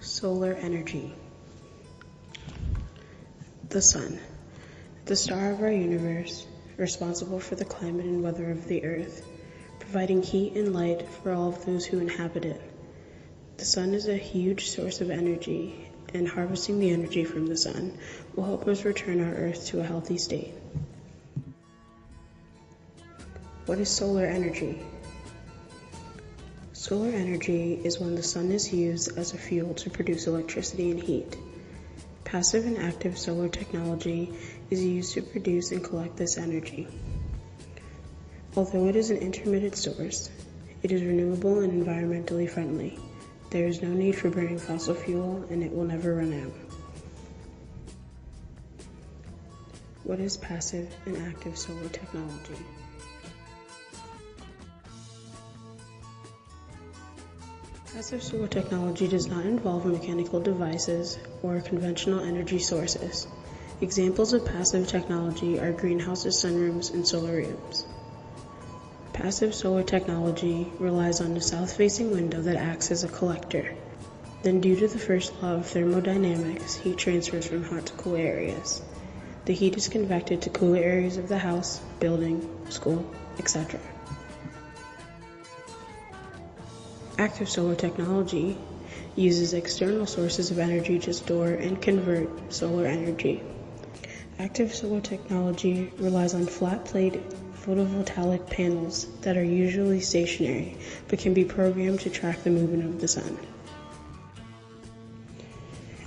Solar energy. The sun, the star of our universe, responsible for the climate and weather of the earth, providing heat and light for all of those who inhabit it. The sun is a huge source of energy, and harvesting the energy from the sun will help us return our earth to a healthy state. What is solar energy? Solar energy is when the sun is used as a fuel to produce electricity and heat. Passive and active solar technology is used to produce and collect this energy. Although it is an intermittent source, it is renewable and environmentally friendly. There is no need for burning fossil fuel, and it will never run out. What is passive and active solar technology? Passive solar technology does not involve mechanical devices or conventional energy sources. Examples of passive technology are greenhouses, sunrooms, and solariums. Passive solar technology relies on a south-facing window that acts as a collector. Then, due to the first law of thermodynamics, heat transfers from hot to cool areas. The heat is convected to cooler areas of the house, building, school, etc. Active solar technology uses external sources of energy to store and convert solar energy. Active solar technology relies on flat-plate photovoltaic panels that are usually stationary but can be programmed to track the movement of the sun.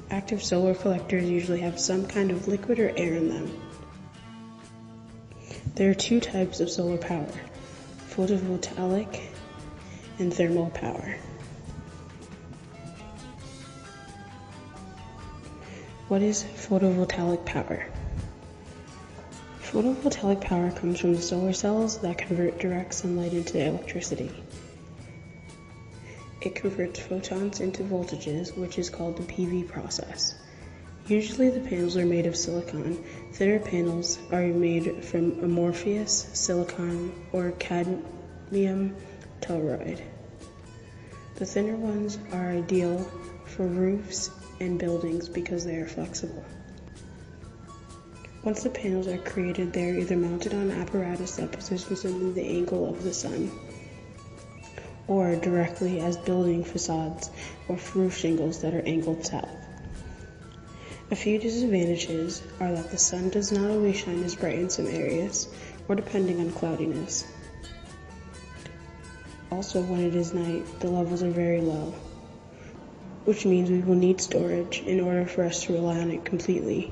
Active solar collectors usually have some kind of liquid or air in them. There are two types of solar power: photovoltaic and thermal power. What is photovoltaic power? Photovoltaic power comes from the solar cells that convert direct sunlight into electricity. It converts photons into voltages, which is called the PV process. Usually the panels are made of silicon. Thinner panels are made from amorphous silicon or cadmium telluride. The thinner ones are ideal for roofs and buildings because they are flexible. Once the panels are created, they are either mounted on apparatus that positions them in the angle of the sun, or directly as building facades or roof shingles that are angled south. A few disadvantages are that the sun does not always shine as bright in some areas, or depending on cloudiness. Also, when it is night, the levels are very low, which means we will need storage in order for us to rely on it completely.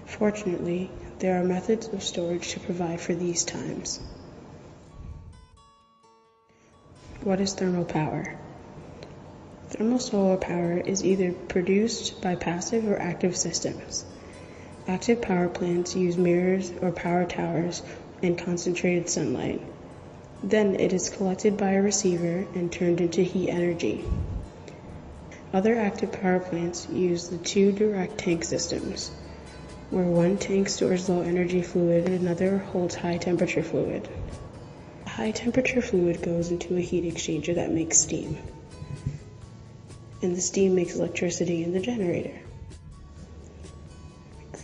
Fortunately, there are methods of storage to provide for these times. What is thermal power? Thermal solar power is either produced by passive or active systems. Active power plants use mirrors or power towers and concentrated sunlight. Then it is collected by a receiver and turned into heat energy. Other active power plants use the two direct tank systems, where one tank stores low energy fluid and another holds high temperature fluid. The high temperature fluid goes into a heat exchanger that makes steam, and the steam makes electricity in the generator.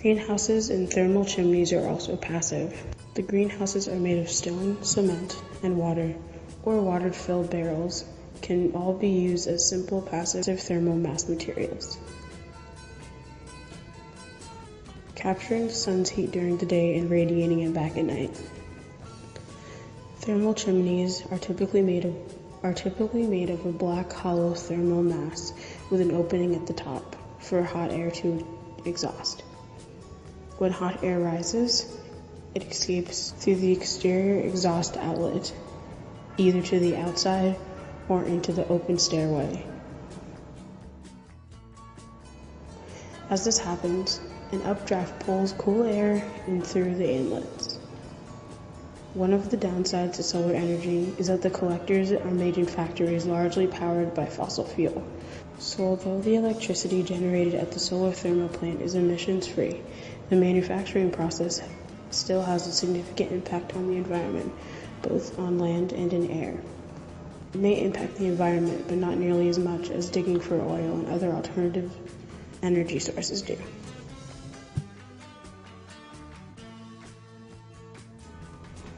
Greenhouses and thermal chimneys are also passive. The greenhouses are made of stone, cement, and water, or water-filled barrels, can all be used as simple passive thermal mass materials, capturing the sun's heat during the day and radiating it back at night. Thermal chimneys are typically made of a black hollow thermal mass with an opening at the top for hot air to exhaust. When hot air rises, it escapes through the exterior exhaust outlet, either to the outside or into the open stairway. As this happens, an updraft pulls cool air in through the inlets. One of the downsides to solar energy is that the collectors are made in factories largely powered by fossil fuel. So although the electricity generated at the solar thermal plant is emissions-free, the manufacturing process still has a significant impact on the environment, both on land and in air. It may impact the environment, but not nearly as much as digging for oil and other alternative energy sources do.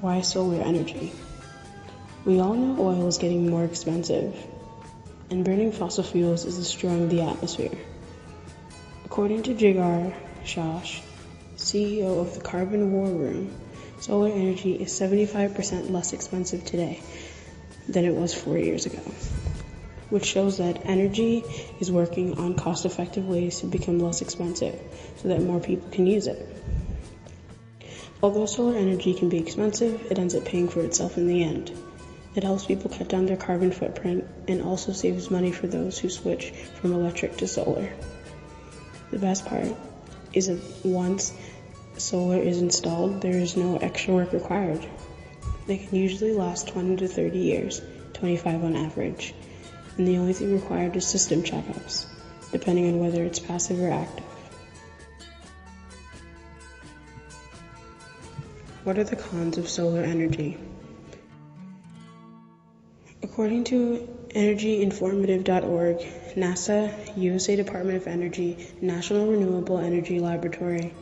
Why solar energy? We all know oil is getting more expensive, and burning fossil fuels is destroying the atmosphere. According to Jigar Shash, CEO of the Carbon War Room, solar energy is 75% less expensive today than it was 4 years ago, which shows that energy is working on cost-effective ways to become less expensive so that more people can use it. Although solar energy can be expensive, it ends up paying for itself in the end. It helps people cut down their carbon footprint and also saves money for those who switch from electric to solar. The best part is that once solar is installed, there is no extra work required. They can usually last 20 to 30 years, 25 on average, and the only thing required is system checkups, depending on whether it's passive or active. What are the cons of solar energy? According to energyinformative.org, NASA, USA Department of Energy, National Renewable Energy Laboratory,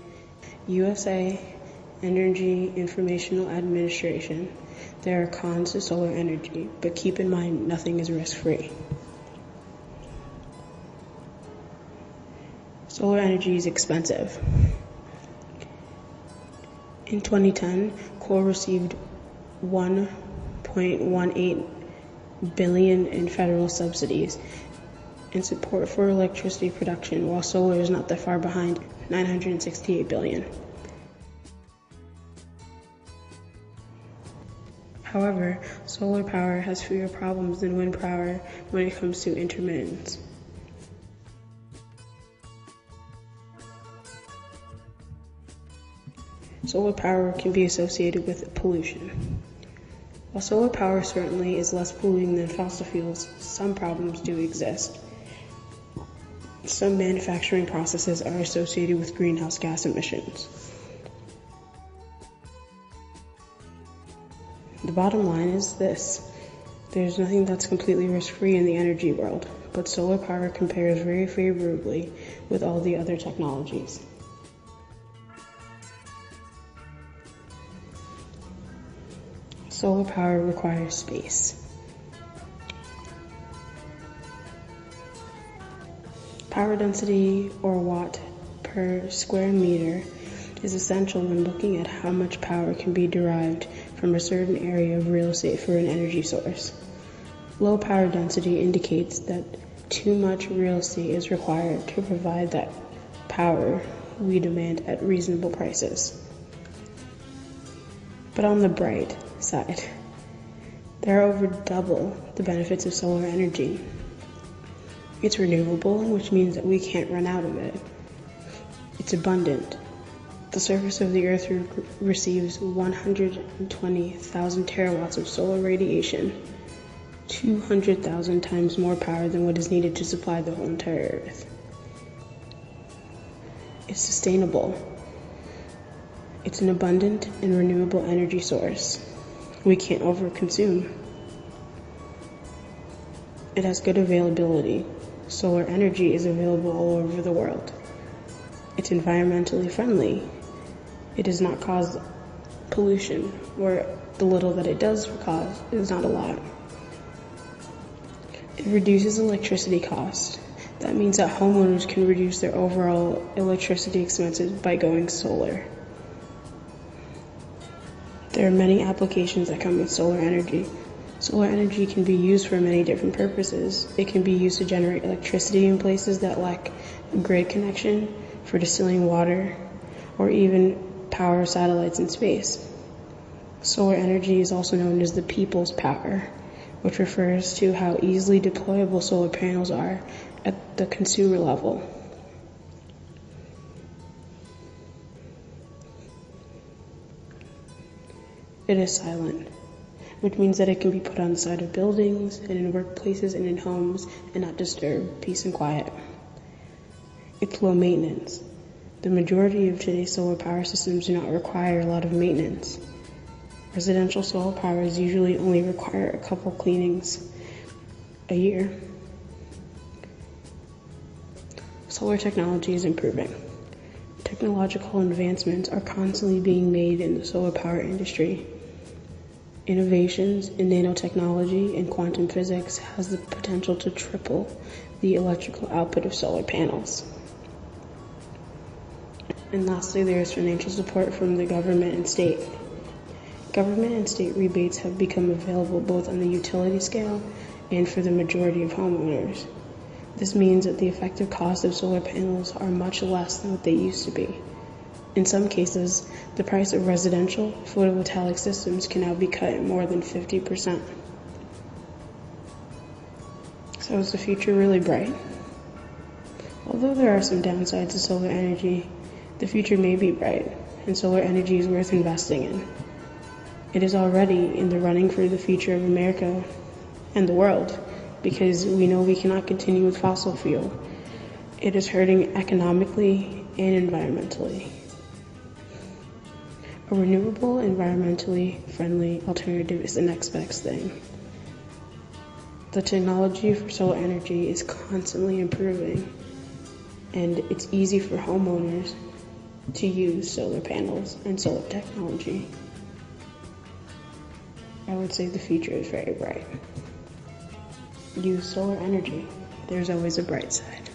USA Energy Informational Administration, there are cons to solar energy, but keep in mind nothing is risk-free. Solar energy is expensive. In 2010, coal received $1.18 billion in federal subsidies and support for electricity production, while solar is not that far behind, $968 billion. However, solar power has fewer problems than wind power when it comes to intermittence. Solar power can be associated with pollution. While solar power certainly is less polluting than fossil fuels, some problems do exist. Some manufacturing processes are associated with greenhouse gas emissions. The bottom line is this: there's nothing that's completely risk-free in the energy world, but solar power compares very favorably with all the other technologies. Solar power requires space. Power density, or watt per square meter, is essential when looking at how much power can be derived from a certain area of real estate for an energy source. Low power density indicates that too much real estate is required to provide that power we demand at reasonable prices. But on the bright side, there are over double the benefits of solar energy. It's renewable, which means that we can't run out of it. It's abundant. The surface of the Earth receives 120,000 terawatts of solar radiation, 200,000 times more power than what is needed to supply the whole entire Earth. It's sustainable. It's an abundant and renewable energy source. We can't overconsume. It has good availability. Solar energy is available all over the world. It's environmentally friendly. It does not cause pollution, or the little that it does cause is not a lot. It reduces electricity costs. That means that homeowners can reduce their overall electricity expenses by going solar. There are many applications that come with solar energy. Solar energy can be used for many different purposes. It can be used to generate electricity in places that lack a grid connection, for distilling water, or even power satellites in space. Solar energy is also known as the people's power, which refers to how easily deployable solar panels are at the consumer level. It is silent, which means that it can be put on the side of buildings and in workplaces and in homes and not disturb peace and quiet. It's low maintenance. The majority of today's solar power systems do not require a lot of maintenance. Residential solar powers usually only require a couple cleanings, a year. Solar technology is improving. Technological advancements are constantly being made in the solar power industry. Innovations in nanotechnology and quantum physics has the potential to triple the electrical output of solar panels. And lastly, there is financial support from the government and state. Government and state rebates have become available both on the utility scale and for the majority of homeowners. This means that the effective cost of solar panels are much less than what they used to be. In some cases, the price of residential photovoltaic systems can now be cut more than 50%. So is the future really bright? Although there are some downsides to solar energy, the future may be bright, and solar energy is worth investing in. It is already in the running for the future of America and the world, because we know we cannot continue with fossil fuel. It is hurting economically and environmentally. A renewable, environmentally friendly alternative is the next best thing. The technology for solar energy is constantly improving, and it's easy for homeowners to use solar panels and solar technology. I would say the future is very bright. Use solar energy. There's always a bright side.